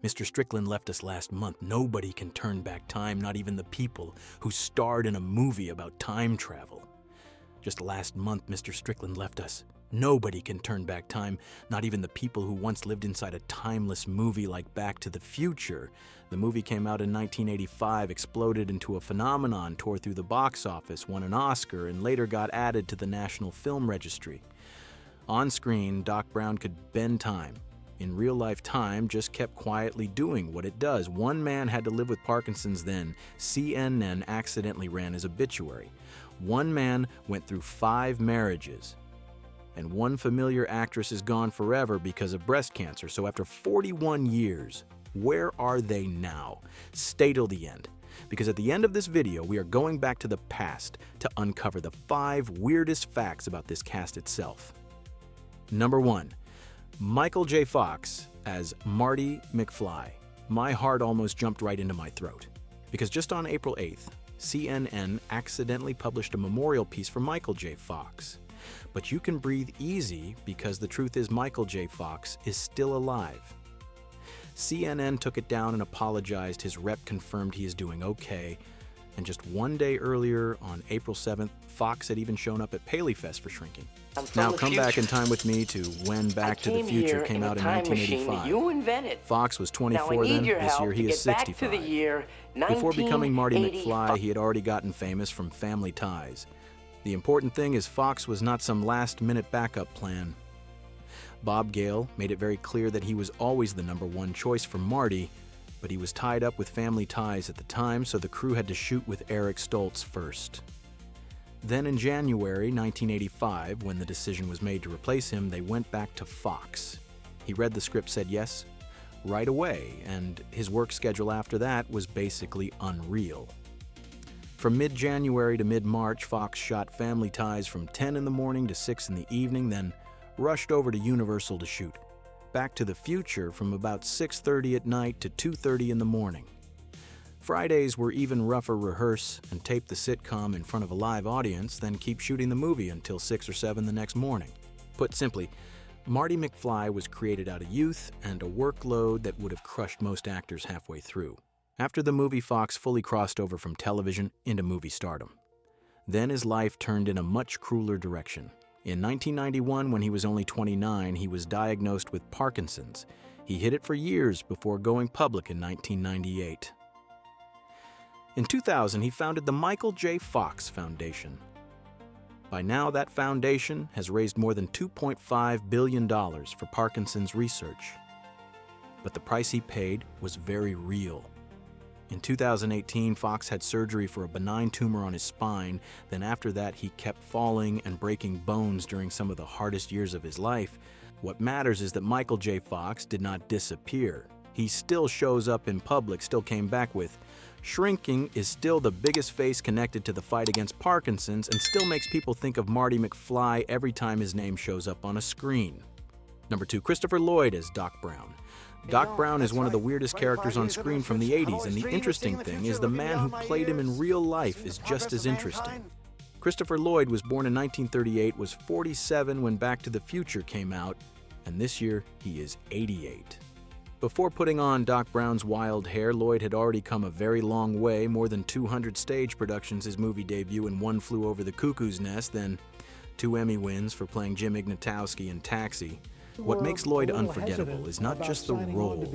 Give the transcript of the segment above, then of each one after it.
Mr. Strickland left us last month. Nobody can turn back time, not even the people who starred in a movie about time travel. Just last month, Mr. Strickland left us. Nobody can turn back time, not even the people who once lived inside a timeless movie like Back to the Future. The movie came out in 1985, exploded into a phenomenon, tore through the box office, won an Oscar, and later got added to the National Film Registry. On screen, Doc Brown could bend time. In real-life, time just kept quietly doing what it does. One man had to live with Parkinson's then. CNN accidentally ran his obituary. One man went through 5 marriages. And one familiar actress is gone forever because of breast cancer. So after 41 years, where are they now? Stay till the end. Because at the end of this video, we are going back to the past to uncover the 5 weirdest facts about this cast itself. Number 1. Michael J. Fox as Marty McFly. My heart almost jumped right into my throat. Because just on April 8th, CNN accidentally published a memorial piece for Michael J. Fox. But you can breathe easy because the truth is Michael J. Fox is still alive. CNN took it down and apologized. His rep confirmed he is doing okay. And just one day earlier, on April 7th, Fox had even shown up at Paley Fest for shrinking. Now come back in time with me to when Back to the Future came out in 1985. You invented. Fox was 24 then. This year he is 65. Before becoming Marty McFly, he had already gotten famous from Family Ties. The important thing is Fox was not some last-minute backup plan. Bob Gale made it very clear that he was always the #1 choice for Marty, but he was tied up with Family Ties at the time, so the crew had to shoot with Eric Stoltz first. Then in January 1985, when the decision was made to replace him, they went back to Fox. He read the script, said yes, right away, and his work schedule after that was basically unreal. From mid-January to mid-March, Fox shot Family Ties from 10 in the morning to 6 in the evening, then rushed over to Universal to shoot Back to the Future from about 6:30 at night to 2:30 in the morning. Fridays were even rougher. Rehearse and tape the sitcom in front of a live audience, then keep shooting the movie until 6 or 7 the next morning. Put simply, Marty McFly was created out of youth and a workload that would have crushed most actors halfway through. After the movie, Fox fully crossed over from television into movie stardom. Then his life turned in a much crueler direction. In 1991, when he was only 29, he was diagnosed with Parkinson's. He hid it for years before going public in 1998. In 2000, he founded the Michael J. Fox Foundation. By now, that foundation has raised more than $2.5 billion for Parkinson's research. But the price he paid was very real. In 2018, Fox had surgery for a benign tumor on his spine. Then after that, he kept falling and breaking bones during some of the hardest years of his life. What matters is that Michael J. Fox did not disappear. He still shows up in public, still came back with shrinking, is still the biggest face connected to the fight against Parkinson's, and still makes people think of Marty McFly every time his name shows up on a screen. Number 2, Christopher Lloyd as Doc Brown. Doc Brown is one of the weirdest characters on screen from the 80s, and the interesting thing is the man who played him in real life is just as interesting. Christopher Lloyd was born in 1938, was 47 when Back to the Future came out, and this year he is 88. Before putting on Doc Brown's wild hair, Lloyd had already come a very long way, more than 200 stage productions, his movie debut in One Flew Over the Cuckoo's Nest, then 2 Emmy wins for playing Jim Ignatowski in Taxi. What makes Lloyd unforgettable is not just the role,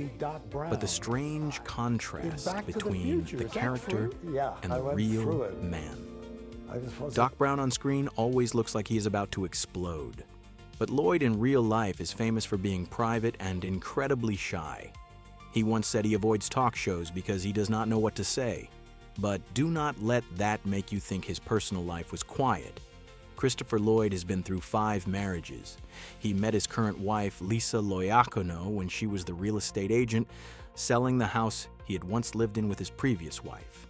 but the strange contrast between the character and the real man. Doc Brown on screen always looks like he is about to explode. But Lloyd in real life is famous for being private and incredibly shy. He once said he avoids talk shows because he does not know what to say. But do not let that make you think his personal life was quiet. Christopher Lloyd has been through 5 marriages. He met his current wife, Lisa Loiacono, when she was the real estate agent selling the house he had once lived in with his previous wife.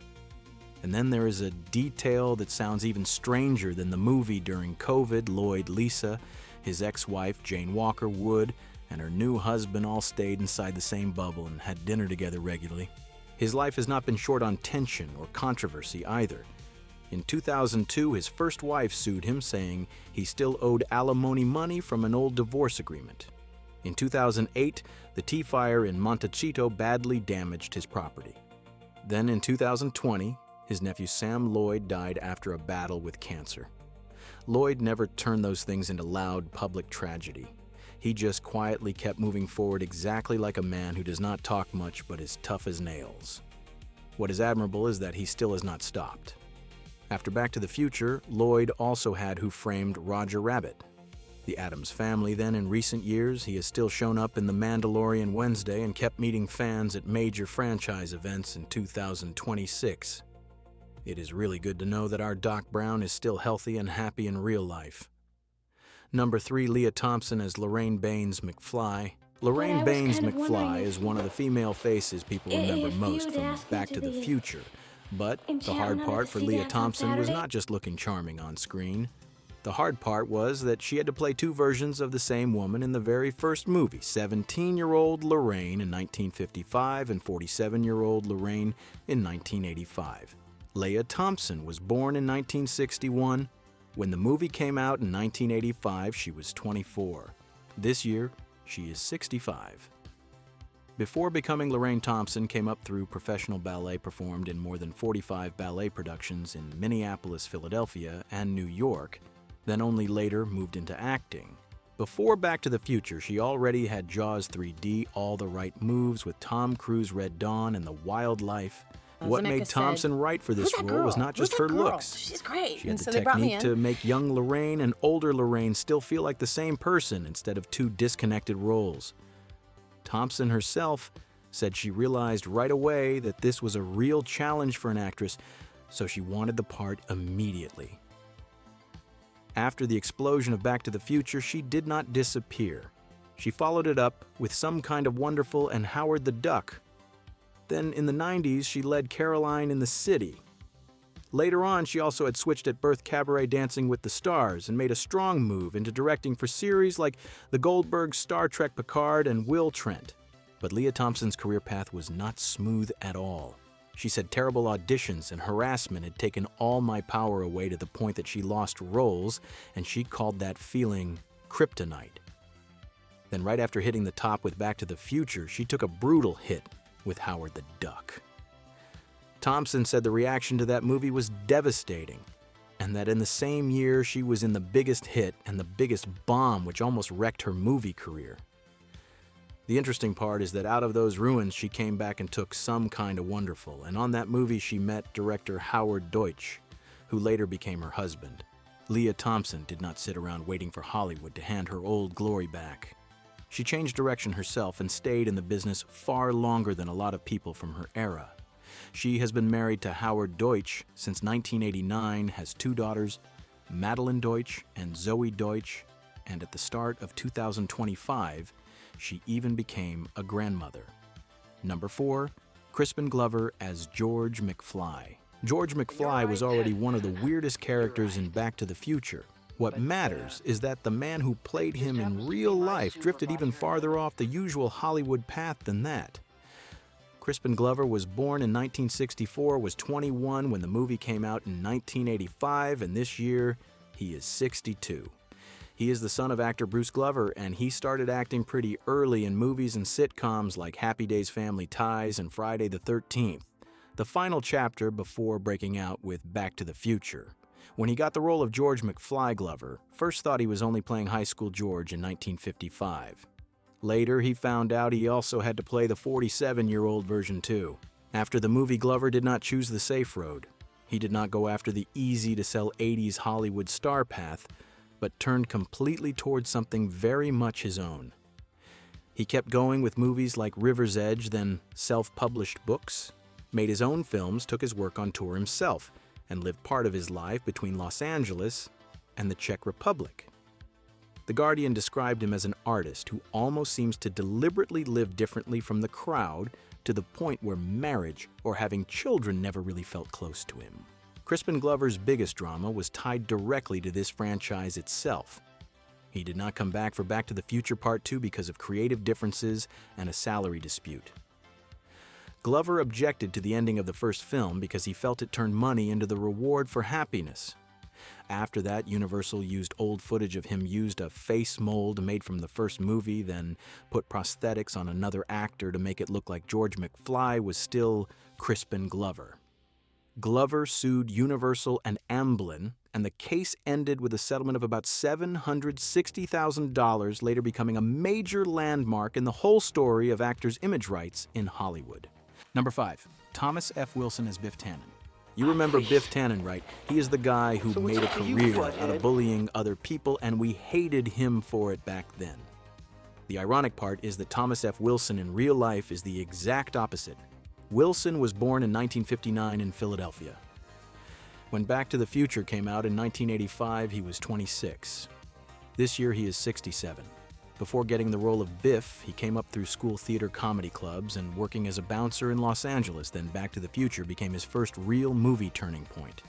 And then there is a detail that sounds even stranger than the movie. During COVID, Lloyd, Lisa, his ex-wife, Jane Walker Wood, and her new husband all stayed inside the same bubble and had dinner together regularly. His life has not been short on tension or controversy either. In 2002, his first wife sued him, saying he still owed alimony money from an old divorce agreement. In 2008, the T-fire in Montecito badly damaged his property. Then in 2020, his nephew Sam Lloyd died after a battle with cancer. Lloyd never turned those things into loud public tragedy. He just quietly kept moving forward exactly like a man who does not talk much but is tough as nails. What is admirable is that he still has not stopped. After Back to the Future, Lloyd also had Who Framed Roger Rabbit. The Addams Family, then in recent years, he has still shown up in The Mandalorian Wednesday and kept meeting fans at major franchise events in 2026. It is really good to know that our Doc Brown is still healthy and happy in real life. Number 3, Lea Thompson as Lorraine Baines McFly. Lorraine Baines McFly is one of the female faces people remember most from Back to the Future. But the hard part for Lea Thompson was not just looking charming on screen. The hard part was that she had to play 2 versions of the same woman in the very first movie, 17-year-old Lorraine in 1955 and 47-year-old Lorraine in 1985. Lea Thompson was born in 1961. When the movie came out in 1985, she was 24. This year, she is 65. Before becoming Lorraine Thompson came up through professional ballet, performed in more than 45 ballet productions in Minneapolis, Philadelphia, and New York, then only later moved into acting. Before Back to the Future, she already had Jaws 3D, All the Right Moves with Tom Cruise, Red Dawn, and The Wild Life. What made Thompson right for this role was not just her looks. She's great. She had the technique to make young Lorraine and older Lorraine still feel like the same person instead of 2 disconnected roles. Thompson herself said she realized right away that this was a real challenge for an actress, so she wanted the part immediately. After the explosion of Back to the Future, she did not disappear. She followed it up with Some Kind of Wonderful and Howard the Duck. Then in the 90s, she led Caroline in the City. Later on, she also had switched at birth Cabaret Dancing with the Stars and made a strong move into directing for series like The Goldbergs, Star Trek Picard, and Will Trent. But Lea Thompson's career path was not smooth at all. She said terrible auditions and harassment had taken all my power away to the point that she lost roles, and she called that feeling kryptonite. Then right after hitting the top with Back to the Future, she took a brutal hit with Howard the Duck. Thompson said the reaction to that movie was devastating, and that in the same year she was in the biggest hit and the biggest bomb, which almost wrecked her movie career. The interesting part is that out of those ruins, she came back and took Some Kind of Wonderful, and on that movie she met director Howard Deutsch, who later became her husband. Lea Thompson did not sit around waiting for Hollywood to hand her old glory back. She changed direction herself and stayed in the business far longer than a lot of people from her era. She has been married to Howard Deutsch since 1989, has 2 daughters, Madeline Deutsch and Zoe Deutsch, and at the start of 2025, she even became a grandmother. Number 4, Crispin Glover as George McFly. George McFly was already one of the weirdest characters in Back to the Future. What matters is that the man who played him in real life drifted even farther off the usual Hollywood path than that. Crispin Glover was born in 1964, was 21 when the movie came out in 1985, and this year he is 62. He is the son of actor Bruce Glover, and he started acting pretty early in movies and sitcoms like Happy Days Family Ties and Friday the 13th, the final chapter before breaking out with Back to the Future. When he got the role of George McFly, Glover first thought he was only playing high school George in 1955. Later, he found out he also had to play the 47-year-old version too. After the movie, Glover did not choose the safe road. He did not go after the easy-to-sell 80s Hollywood star path, but turned completely towards something very much his own. He kept going with movies like River's Edge, then self-published books, made his own films, took his work on tour himself, and lived part of his life between Los Angeles and the Czech Republic. The Guardian described him as an artist who almost seems to deliberately live differently from the crowd to the point where marriage or having children never really felt close to him. Crispin Glover's biggest drama was tied directly to this franchise itself. He did not come back for Back to the Future Part 2 because of creative differences and a salary dispute. Glover objected to the ending of the first film because he felt it turned money into the reward for happiness. After that, Universal used old footage of him used a face mold made from the first movie, then put prosthetics on another actor to make it look like George McFly was still Crispin Glover. Glover sued Universal and Amblin, and the case ended with a settlement of about $760,000, later becoming a major landmark in the whole story of actors' image rights in Hollywood. Number 5. Thomas F. Wilson as Biff Tannen. You remember Biff Tannen, right? He is the guy who made a career out of bullying other people, and we hated him for it back then. The ironic part is that Thomas F. Wilson in real life is the exact opposite. Wilson was born in 1959 in Philadelphia. When Back to the Future came out in 1985, he was 26. This year he is 67. Before getting the role of Biff, he came up through school theater comedy clubs and working as a bouncer in Los Angeles. Then Back to the Future became his first real movie turning point.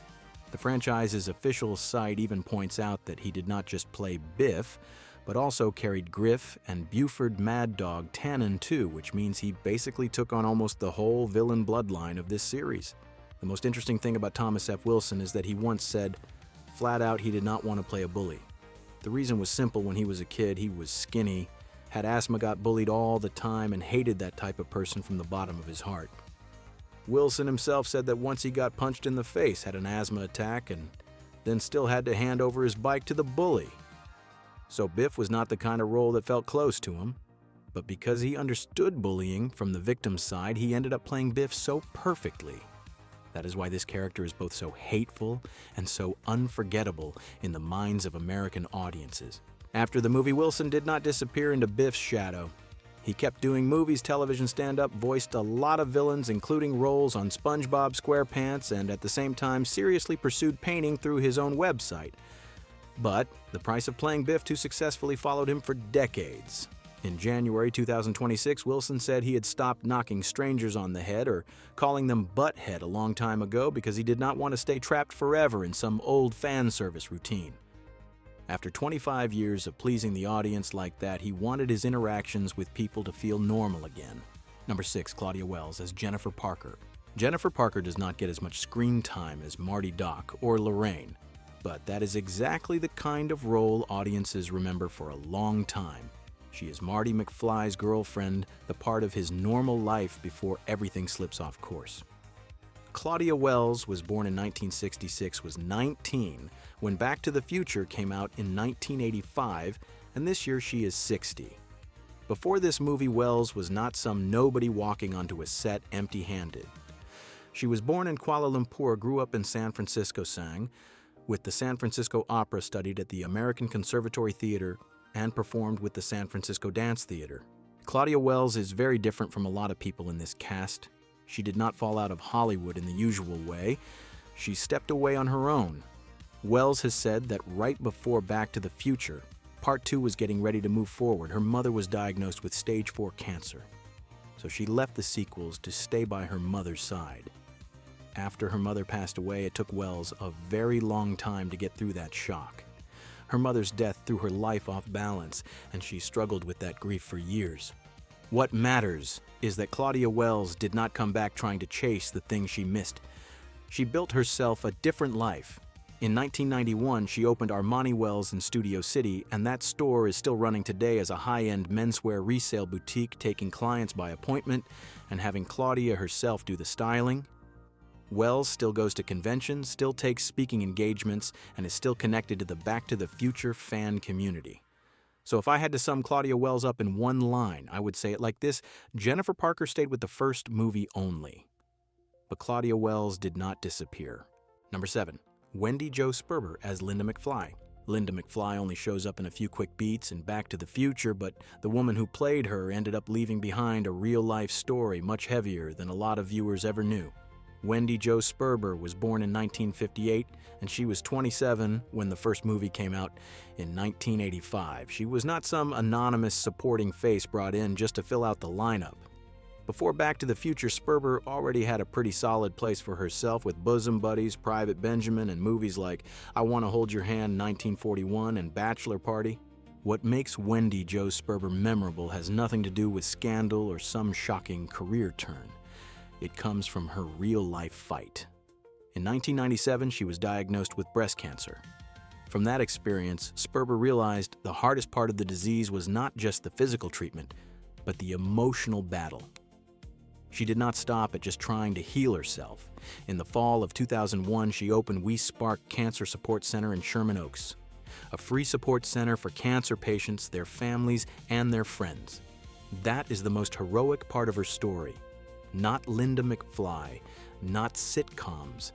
The franchise's official site even points out that he did not just play Biff, but also carried Griff and Buford Mad Dog Tannen too, which means he basically took on almost the whole villain bloodline of this series. The most interesting thing about Thomas F. Wilson is that he once said, flat out, he did not want to play a bully. The reason was simple. When he was a kid, he was skinny, had asthma, got bullied all the time, and hated that type of person from the bottom of his heart. Wilson himself said that once he got punched in the face, had an asthma attack, and then still had to hand over his bike to the bully. So Biff was not the kind of role that felt close to him, but because he understood bullying from the victim's side, he ended up playing Biff so perfectly. That is why this character is both so hateful and so unforgettable in the minds of American audiences. After the movie, Wilson did not disappear into Biff's shadow. He kept doing movies, television, stand-up, voiced a lot of villains, including roles on SpongeBob SquarePants, and at the same time seriously pursued painting through his own website. But the price of playing Biff too successfully followed him for decades. In January 2026, Wilson said he had stopped knocking strangers on the head or calling them butthead a long time ago because he did not want to stay trapped forever in some old fan service routine. After 25 years of pleasing the audience like that, he wanted his interactions with people to feel normal again. Number 6, Claudia Wells as Jennifer Parker. Jennifer Parker does not get as much screen time as Marty Doc or Lorraine, but that is exactly the kind of role audiences remember for a long time. She is Marty McFly's girlfriend, the part of his normal life before everything slips off course. Claudia Wells was born in 1966, was 19 when Back to the Future came out in 1985, and this year she is 60. Before this movie, Wells was not some nobody walking onto a set empty-handed. She was born in Kuala Lumpur, grew up in San Francisco, sang with the San Francisco Opera, studied at the American Conservatory Theater, and performed with the San Francisco Dance Theater. Claudia Wells is very different from a lot of people in this cast. She did not fall out of Hollywood in the usual way. She stepped away on her own. Wells has said that right before Back to the Future, Part 2 was getting ready to move forward. Her mother was diagnosed with stage 4 cancer. So she left the sequels to stay by her mother's side. After her mother passed away, it took Wells a very long time to get through that shock. Her mother's death threw her life off balance, and she struggled with that grief for years. What matters is that Claudia Wells did not come back trying to chase the things she missed. She built herself a different life. In 1991, she opened Armani Wells in Studio City, and that store is still running today as a high-end menswear resale boutique, taking clients by appointment and having Claudia herself do the styling. Wells still goes to conventions, still takes speaking engagements, and is still connected to the Back to the Future fan community. So if I had to sum Claudia Wells up in one line, I would say it like this: Jennifer Parker stayed with the first movie only. But Claudia Wells did not disappear. Number 7, Wendie Jo Sperber as Linda McFly. Linda McFly only shows up in a few quick beats in Back to the Future, but the woman who played her ended up leaving behind a real-life story much heavier than a lot of viewers ever knew. Wendie Jo Sperber was born in 1958, and she was 27 when the first movie came out in 1985. She was not some anonymous supporting face brought in just to fill out the lineup. Before Back to the Future, Sperber already had a pretty solid place for herself with Bosom Buddies, Private Benjamin, and movies like I Want to Hold Your Hand, 1941, and Bachelor Party. What makes Wendie Jo Sperber memorable has nothing to do with scandal or some shocking career turn. It comes from her real-life fight. In 1997, she was diagnosed with breast cancer. From that experience, Sperber realized the hardest part of the disease was not just the physical treatment, but the emotional battle. She did not stop at just trying to heal herself. In the fall of 2001, she opened We Spark Cancer Support Center in Sherman Oaks, a free support center for cancer patients, their families, and their friends. That is the most heroic part of her story. Not Linda McFly, not sitcoms,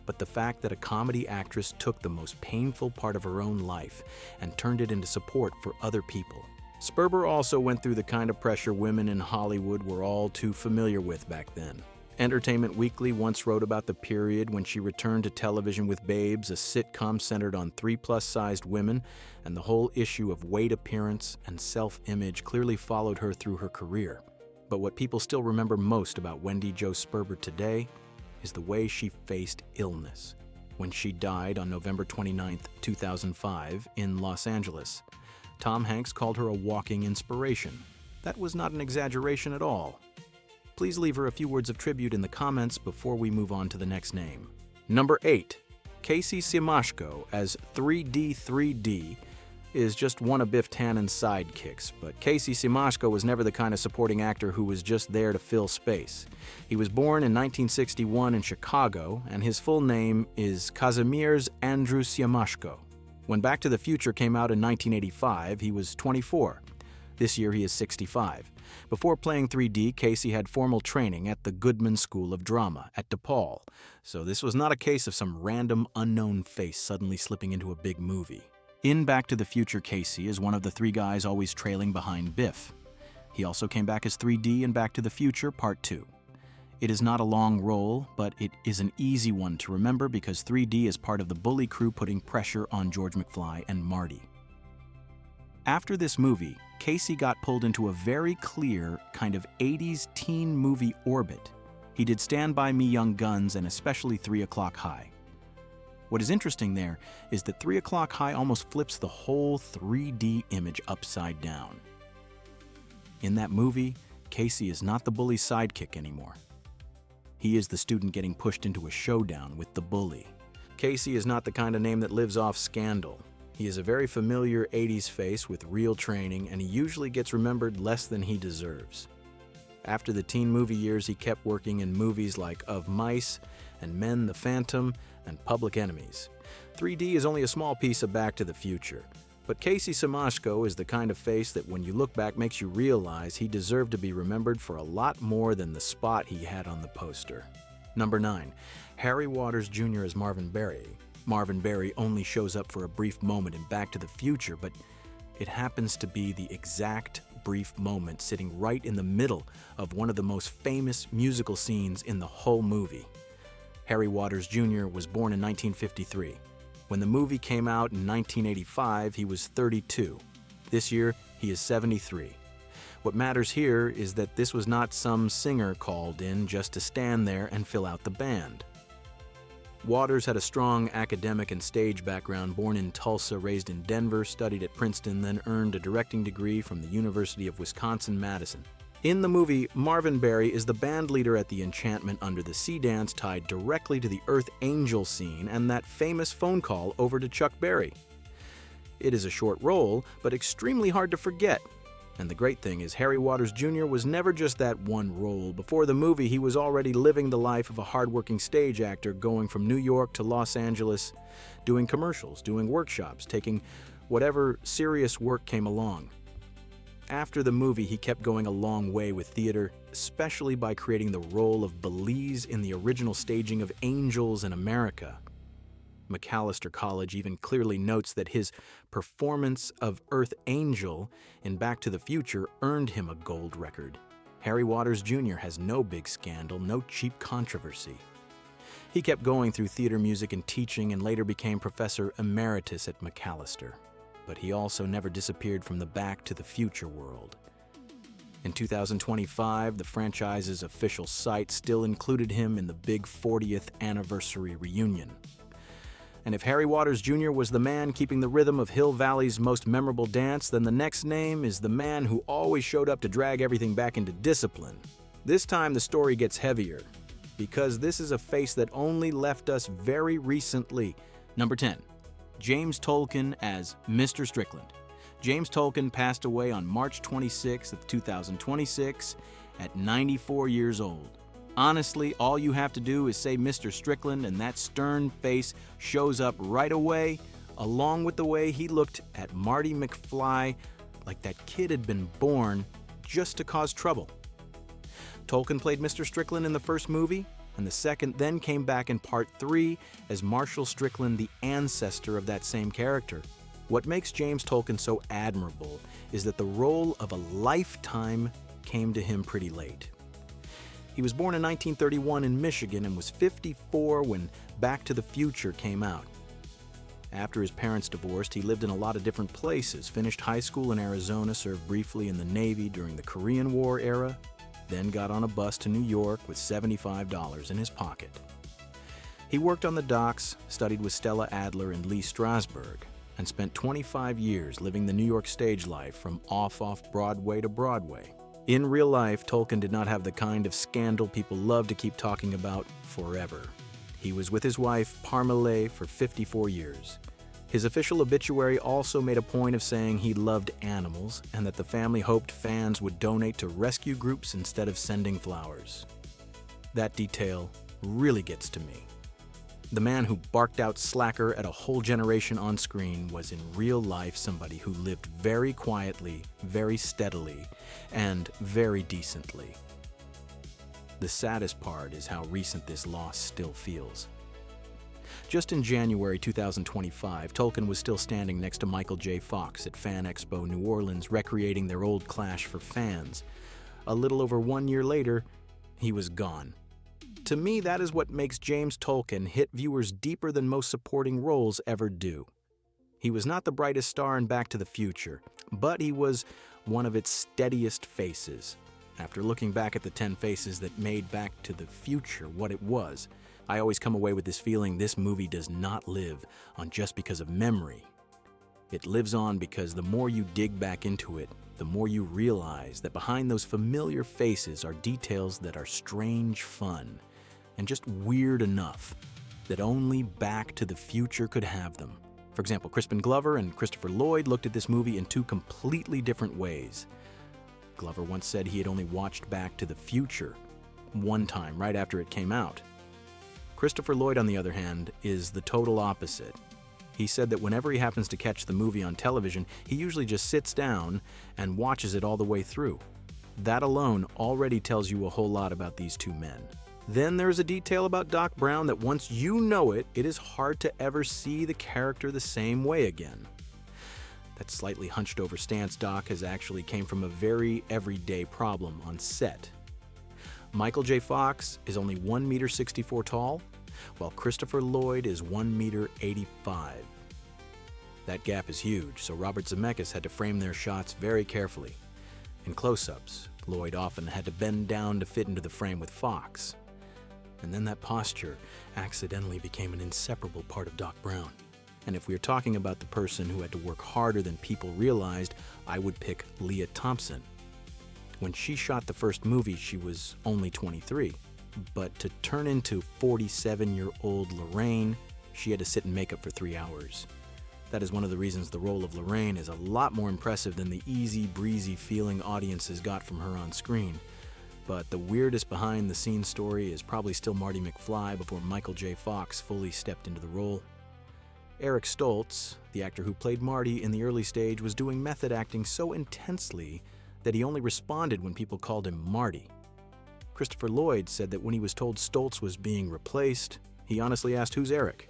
but the fact that a comedy actress took the most painful part of her own life and turned it into support for other people. Sperber also went through the kind of pressure women in Hollywood were all too familiar with back then. Entertainment Weekly once wrote about the period when she returned to television with Babes, a sitcom centered on 3-plus-sized women, and the whole issue of weight appearance and self-image clearly followed her through her career. But what people still remember most about Wendie Jo Sperber today is the way she faced illness. When she died on November 29, 2005, in Los Angeles, Tom Hanks called her a walking inspiration. That was not an exaggeration at all. Please leave her a few words of tribute in the comments before we move on to the next name. Number 8. Casey Siemaszko as 3D is just one of Biff Tannen's sidekicks, but Casey Siemaszko was never the kind of supporting actor who was just there to fill space. He was born in 1961 in Chicago, and his full name is Kazimierz Andrew Siemaszko. When Back to the Future came out in 1985, he was 24. This year he is 65. Before playing 3D, Casey had formal training at the Goodman School of Drama at DePaul, so this was not a case of some random unknown face suddenly slipping into a big movie. In Back to the Future, Casey is one of the 3 guys always trailing behind Biff. He also came back as 3D in Back to the Future Part 2. It is not a long role, but it is an easy one to remember because 3D is part of the bully crew putting pressure on George McFly and Marty. After this movie, Casey got pulled into a very clear kind of 80s teen movie orbit. He did Stand By Me Young Guns and especially 3 O'Clock High. What is interesting there is that 3 O'Clock High almost flips the whole 3D image upside down. In that movie, Casey is not the bully's sidekick anymore. He is the student getting pushed into a showdown with the bully. Casey is not the kind of name that lives off scandal. He is a very familiar 80s face with real training, and he usually gets remembered less than he deserves. After the teen movie years, he kept working in movies like Of Mice and Men the Phantom and Public Enemies. 3D is only a small piece of Back to the Future, but Casey Siemaszko is the kind of face that when you look back makes you realize he deserved to be remembered for a lot more than the spot he had on the poster. Number 9. Harry Waters Jr. as Marvin Berry. Marvin Berry only shows up for a brief moment in Back to the Future, but it happens to be the exact brief moment sitting right in the middle of one of the most famous musical scenes in the whole movie. Harry Waters Jr. was born in 1953. When the movie came out in 1985, he was 32. This year, he is 73. What matters here is that this was not some singer called in just to stand there and fill out the band. Waters had a strong academic and stage background, born in Tulsa, raised in Denver, studied at Princeton, then earned a directing degree from the University of Wisconsin-Madison. In the movie, Marvin Berry is the band leader at the Enchantment Under the Sea dance tied directly to the Earth Angel scene and that famous phone call over to Chuck Berry. It is a short role, but extremely hard to forget. And the great thing is Harry Waters Jr. was never just that one role. Before the movie, he was already living the life of a hardworking stage actor, going from New York to Los Angeles, doing commercials, doing workshops, taking whatever serious work came along. After the movie, he kept going a long way with theater, especially by creating the role of Belize in the original staging of Angels in America. Macalester College even clearly notes that his performance of Earth Angel in Back to the Future earned him a gold record. Harry Waters Jr. has no big scandal, no cheap controversy. He kept going through theater, music, and teaching, and later became professor emeritus at Macalester. But he also never disappeared from the Back to the Future world. In 2025, the franchise's official site still included him in the big 40th anniversary reunion. And if Harry Waters Jr. was the man keeping the rhythm of Hill Valley's most memorable dance, then the next name is the man who always showed up to drag everything back into discipline. This time the story gets heavier. because this is a face that only left us very recently. Number 10. James Tolkan as Mr. Strickland. James Tolkan passed away on March 26, 2026 at 94 years old. Honestly, all you have to do is say Mr. Strickland and that stern face shows up right away, along with the way he looked at Marty McFly like that kid had been born just to cause trouble. Tolkan played Mr. Strickland in the first movie, and the second then came back in Part 3 as Marshall Strickland, the ancestor of that same character. What makes James Tolkan so admirable is that the role of a lifetime came to him pretty late. He was born in 1931 in Michigan and was 54 when Back to the Future came out. After his parents divorced, he lived in a lot of different places, finished high school in Arizona, served briefly in the Navy during the Korean War era, then got on a bus to New York with $75 in his pocket. He worked on the docks, studied with Stella Adler and Lee Strasberg, and spent 25 years living the New York stage life from off Broadway to Broadway. In real life, Tolkan did not have the kind of scandal people love to keep talking about forever. He was with his wife, Parmalee, for 54 years. His official obituary also made a point of saying he loved animals and that the family hoped fans would donate to rescue groups instead of sending flowers. That detail really gets to me. The man who barked out slacker at a whole generation on screen was in real life somebody who lived very quietly, very steadily, and very decently. The saddest part is how recent this loss still feels. Just in January 2025, Tolkan was still standing next to Michael J. Fox at Fan Expo New Orleans, recreating their old clash for fans. A little over 1 year later, he was gone. To me, that is what makes James Tolkan hit viewers deeper than most supporting roles ever do. He was not the brightest star in Back to the Future, but he was one of its steadiest faces. After looking back at the 10 faces that made Back to the Future what it was, I always come away with this feeling this movie does not live on just because of memory. It lives on because the more you dig back into it, the more you realize that behind those familiar faces are details that are strange fun and just weird enough that only Back to the Future could have them. For example, Crispin Glover and Christopher Lloyd looked at this movie in two completely different ways. Glover once said he had only watched Back to the Future one time right after it came out. Christopher Lloyd, on the other hand, is the total opposite. He said that whenever he happens to catch the movie on television, he usually just sits down and watches it all the way through. That alone already tells you a whole lot about these two men. Then there's a detail about Doc Brown that once you know it, it is hard to ever see the character the same way again. That slightly hunched over stance Doc has actually came from a very everyday problem on set. Michael J. Fox is only 1.64 meters tall, while Christopher Lloyd is 1.85 meters. That gap is huge, so Robert Zemeckis had to frame their shots very carefully. In close-ups, Lloyd often had to bend down to fit into the frame with Fox. And then that posture accidentally became an inseparable part of Doc Brown. And if we are talking about the person who had to work harder than people realized, I would pick Lea Thompson. When she shot the first movie, she was only 23. But to turn into 47-year-old Lorraine, she had to sit in makeup for 3 hours. That is one of the reasons the role of Lorraine is a lot more impressive than the easy, breezy feeling audiences got from her on screen. But the weirdest behind-the-scenes story is probably still Marty McFly before Michael J. Fox fully stepped into the role. Eric Stoltz, the actor who played Marty in the early stage, was doing method acting so intensely that he only responded when people called him Marty. Christopher Lloyd said that when he was told Stoltz was being replaced, he honestly asked, "Who's Eric?"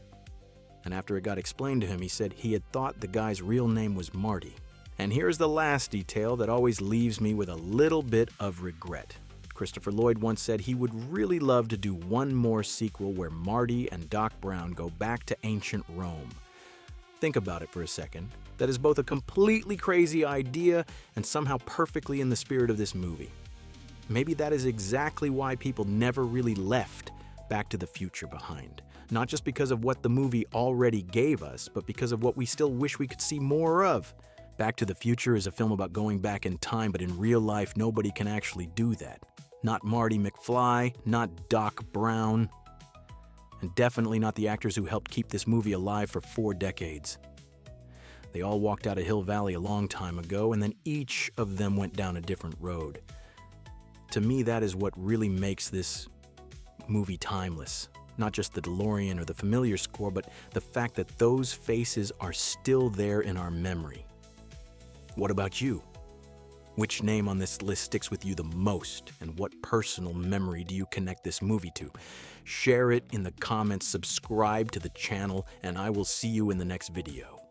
And after it got explained to him, he said he had thought the guy's real name was Marty. And here's the last detail that always leaves me with a little bit of regret. Christopher Lloyd once said he would really love to do one more sequel where Marty and Doc Brown go back to ancient Rome. Think about it for a second. That is both a completely crazy idea and somehow perfectly in the spirit of this movie. Maybe that is exactly why people never really left Back to the Future behind. Not just because of what the movie already gave us, but because of what we still wish we could see more of. Back to the Future is a film about going back in time, but in real life, nobody can actually do that. Not Marty McFly, not Doc Brown, and definitely not the actors who helped keep this movie alive for 4 decades. They all walked out of Hill Valley a long time ago, and then each of them went down a different road. To me, that is what really makes this movie timeless. Not just the DeLorean or the familiar score, but the fact that those faces are still there in our memory. What about you? Which name on this list sticks with you the most, and what personal memory do you connect this movie to? Share it in the comments, subscribe to the channel, and I will see you in the next video.